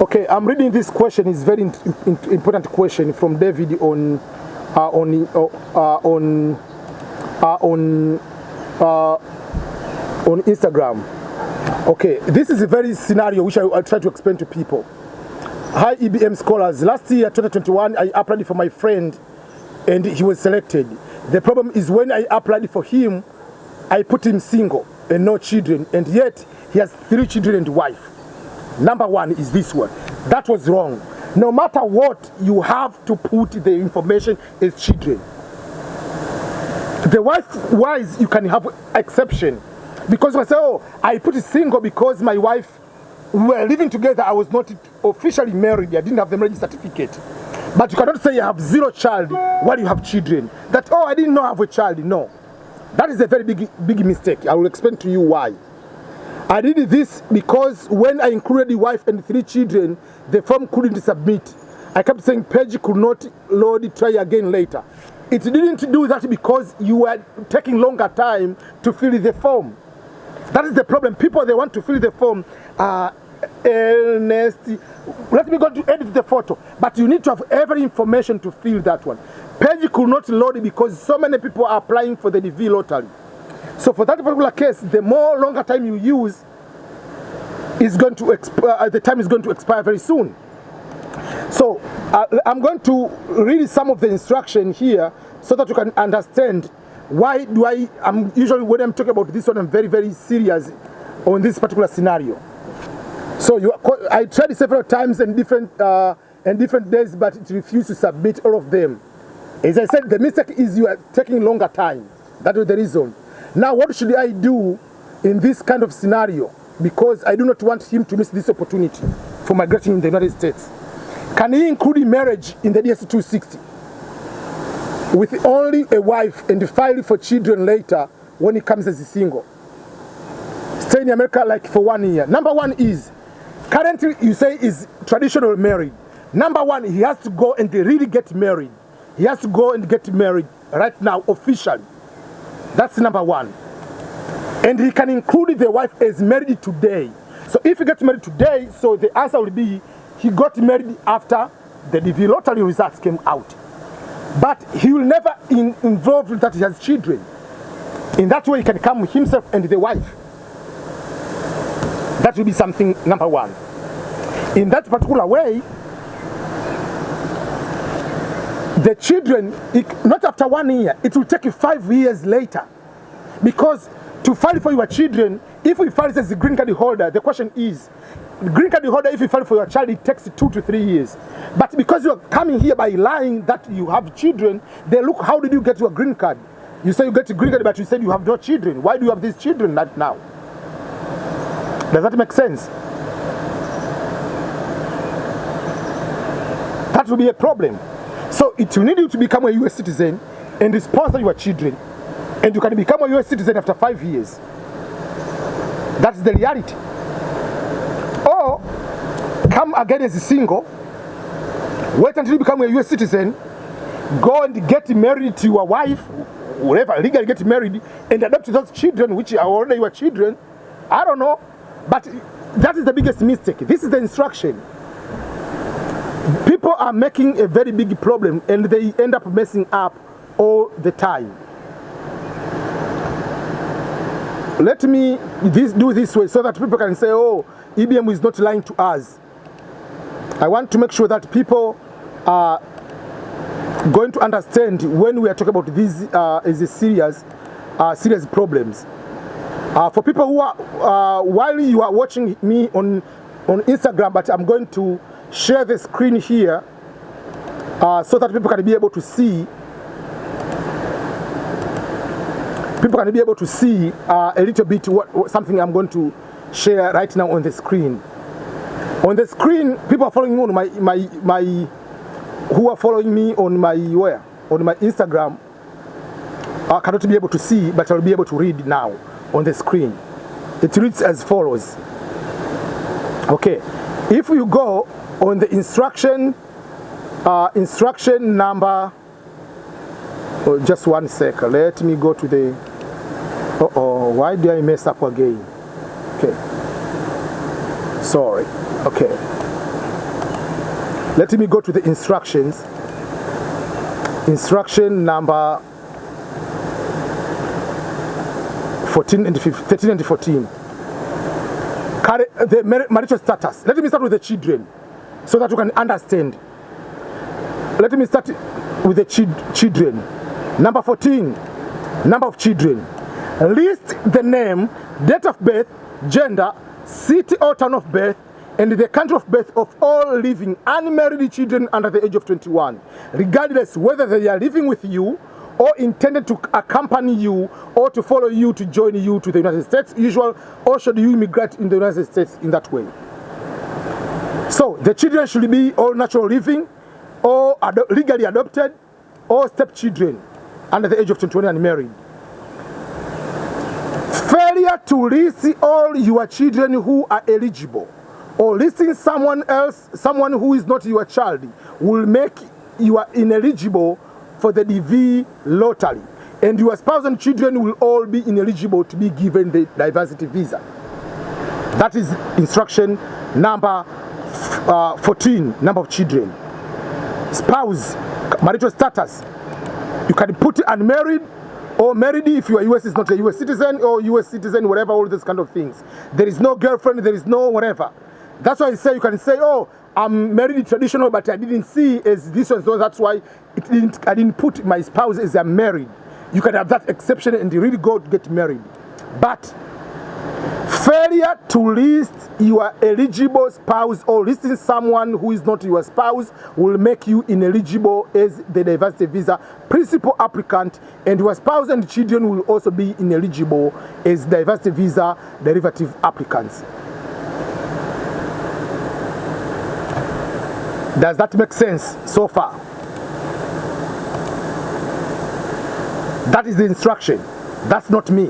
Okay, I'm reading this question. It's very important question from David on Instagram. Okay, this is a very scenario which I'll try to explain to people. Hi EBM scholars, last year 2021 I applied for my friend and he was selected. The problem is when I applied for him, I put him single and no children, and yet he has 3 children and wife. Number one is this one. That was wrong. No matter what, you have to put the information as children. The wife-wise, you can have exception. Because I say, oh, I put it single because my wife, we were living together, I was not officially married, I didn't have the marriage certificate. But you cannot say you have 0 child while you have children. That, oh, I didn't know I have a child. No. That is a very big mistake. I will explain to you why. I did this because when I included the wife and 3 children, the form couldn't submit. I kept saying page could not load, try again later. It didn't do that because you were taking longer time to fill the form. That is the problem. People, they want to fill the form. Let me go to edit the photo. But you need to have every information to fill that one. Page could not load because so many people are applying for the DV lottery. So for that particular case, the more longer time you use is going to expire, the time is going to expire very soon. So I'm going to read some of the instruction here so that you can understand why I'm usually, when I'm talking about this one, I'm very, very serious on this particular scenario. So I tried it several times and different days, but it refused to submit all of them. As I said, the mistake is you are taking longer time. That was the reason. Now, what should I do in this kind of scenario? Because I do not want him to miss this opportunity for migrating in the United States. Can he include marriage in the DS-260 with only a wife and file for children later when he comes as a single? Stay in America like for 1 year. Number one is, currently you say is traditional married. Number one, he has to go and really get married. He has to go and get married right now, officially. That's number one. And he can include the wife as married today. So if he gets married today, so the answer will be he got married after the DV lottery results came out. But he will never involve that he has children. In that way, he can come himself and the wife. That will be something number one. In that particular way, the children, not after 1 year, it will take you 5 years later. Because to file for your children, if we file as a green card holder, the question is, green card holder, if you file for your child, it takes 2 to 3 years. But because you are coming here by lying that you have children, they look, how did you get your green card? You say you get a green card, but you said you have no children. Why do you have these children right now? Does that make sense? That will be a problem. So it will need you to become a US citizen and sponsor your children. And you can become a US citizen after 5 years. That's the reality. Or come again as a single, wait until you become a US citizen, go and get married to your wife, whoever, legally get married, and adopt those children, which are already your children. I don't know. But that is the biggest mistake. This is the instruction. People are making a very big problem and they end up messing up all the time. Let me do this way so that people can say, oh, EBM is not lying to us. I want to make sure that people are going to understand when we are talking about these as a serious problems. For people who are, while you are watching me on Instagram, but I'm going to share the screen here so that people can be able to see. People can be able to see a little bit something I'm going to share right now on the screen. On the screen, people are following me on who are following me on my Instagram. I cannot be able to see, but I'll be able to read now on the screen. It reads as follows. Okay, if you go on the instruction number, oh, just 1 second, let me go to the, why did I mess up again? Okay, sorry, okay. Let me go to the instructions. Instruction number 13 and 14. The marital status. Let me start with the children so that you can understand. Let me start with the children. Number 14, number of children. List the name, date of birth, gender, city or town of birth, and the country of birth of all living unmarried children under the age of 21, regardless whether they are living with you or intended to accompany you or to follow you to join you to the United States, usual, or should you immigrate in the United States in that way. So the children should be all natural living or legally adopted or stepchildren under the age of 21 and married. Failure to list all your children who are eligible or listing someone who is not your child will make you ineligible for the DV lottery, and your spouse and children will all be ineligible to be given the diversity visa. That is instruction number 14, number of children. Spouse, marital status. You can put unmarried or married if your US is not a US citizen or US citizen, whatever, all those kind of things. There is no girlfriend, there is no whatever. That's why I say you can say, oh, I'm married traditional, but I didn't see as this one, so that's why I didn't put my spouse as I'm married. You can have that exception and really go to get married. But failure to list your eligible spouse or listing someone who is not your spouse will make you ineligible as the diversity visa principal applicant, and your spouse and children will also be ineligible as diversity visa derivative applicants. Does that make sense so far? That is the instruction. That's not me.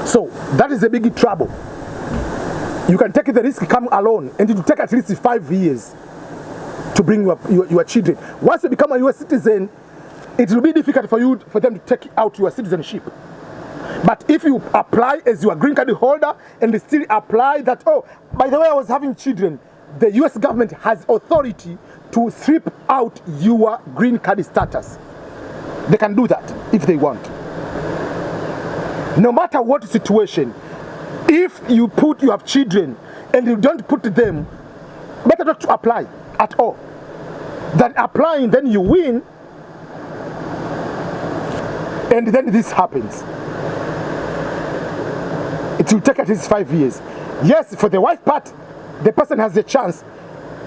So that is a big trouble. You can take the risk, come alone, and it will take at least 5 years to bring your children. Once you become a US citizen, it will be difficult for them to take out your citizenship. But if you apply as your green card holder and still apply that, oh, by the way, I was having children, the US government has authority to strip out your green card status. They can do that if they want. No matter what situation, if you have children and you don't put them, better not to apply at all. Than applying, then you win, and then this happens. It will take at least 5 years. Yes, for the wife part, the person has a chance.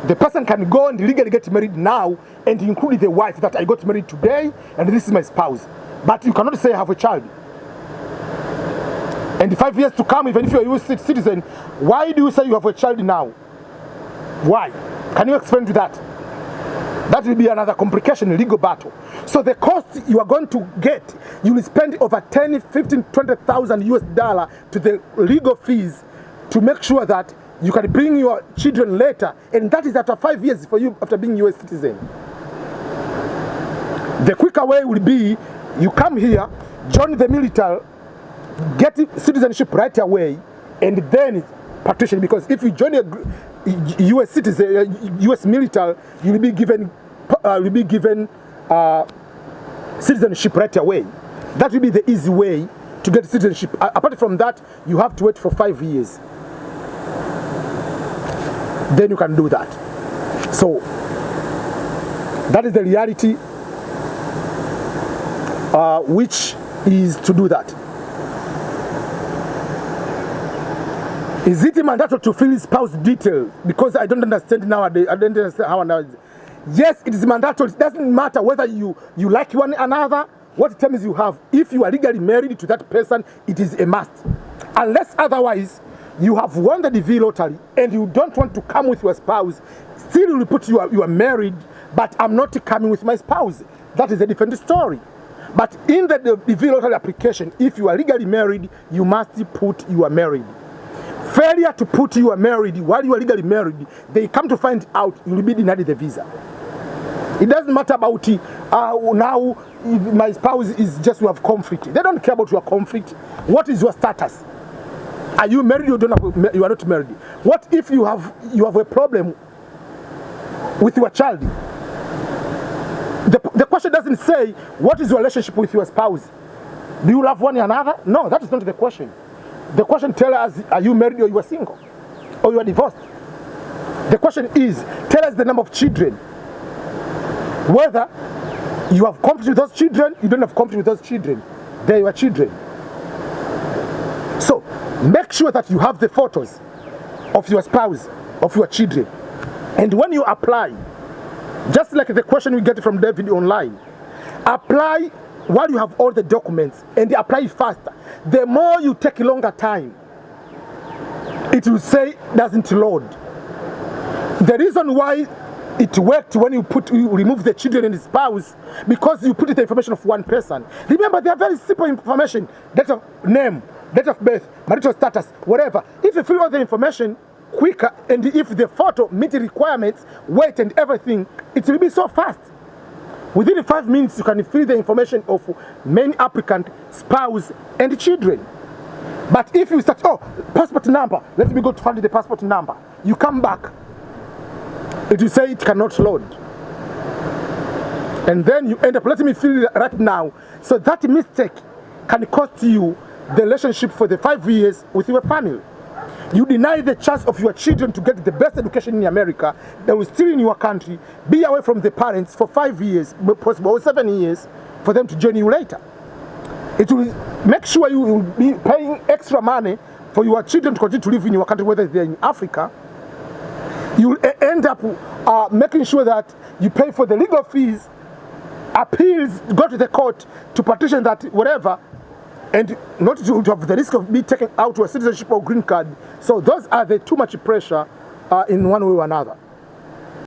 The person can go and legally get married now and include the wife that I got married today and this is my spouse. But you cannot say I have a child. And 5 years to come, even if you're a US citizen, why do you say you have a child now? Why? Can you explain to that? That will be another complication, legal battle. So the cost you are going to get, you will spend over 10, 15, 20,000 US dollar to the legal fees to make sure that you can bring your children later, and that is after 5 years for you after being US citizen. The quicker way will be you come here, join the military, get citizenship right away, and then partition. Because if you join a US citizen, US military, you will be given citizenship right away. That will be the easy way to get citizenship. Apart from that, you have to wait for 5 years. Then you can do that. So that is the reality, which is to do that. Is it mandatory to fill spouse details? Because I don't understand nowadays. I don't understand how nowadays. Yes, it is mandatory. It doesn't matter whether you like one another, what terms you have. If you are legally married to that person, it is a must. Unless otherwise, you have won the DV lottery and you don't want to come with your spouse, still you will put you are married, but I'm not coming with my spouse. That is a different story. But in the DV lottery application, if you are legally married, you must put you are married. Failure to put you are married while you are legally married, they come to find out you will be denied the visa. It doesn't matter about now my spouse is just you have conflict. They don't care about your conflict. What is your status? Are you married or you are not married? What if you have a problem with your child? The question doesn't say, what is your relationship with your spouse? Do you love one another? No, that is not the question. The question tells us, are you married or you are single? Or you are divorced? The question is, tell us the number of children. Whether you have conflict with those children, you don't have conflict with those children. They are your children. So, make sure that you have the photos of your spouse, of your children. And when you apply, just like the question we get from David online, apply while you have all the documents and apply faster. The more you take longer time, it will say doesn't load. The reason why it worked when you remove the children and the spouse, because you put the information of one person. Remember, they are very simple information: date of name, date of birth, marital status, whatever. If you fill all the information quicker, and if the photo meets the requirements, weight and everything, it will be so fast. Within 5 minutes, you can fill the information of main applicant, spouse, and children. But if you start, oh, passport number, let me go to find the passport number. You come back, it will say it cannot load. And then you end up, let me fill it right now. So that mistake can cost you the relationship for the 5 years with your family. You deny the chance of your children to get the best education in America. They will still in your country, be away from the parents for 5 years, possible 7 years, for them to join you later. It will make sure you will be paying extra money for your children to continue to live in your country, whether they're in Africa. You will end up making sure that you pay for the legal fees, appeals, go to the court to petition that whatever, and not to have the risk of being taken out to a citizenship or green card. So those are the too much pressure in one way or another.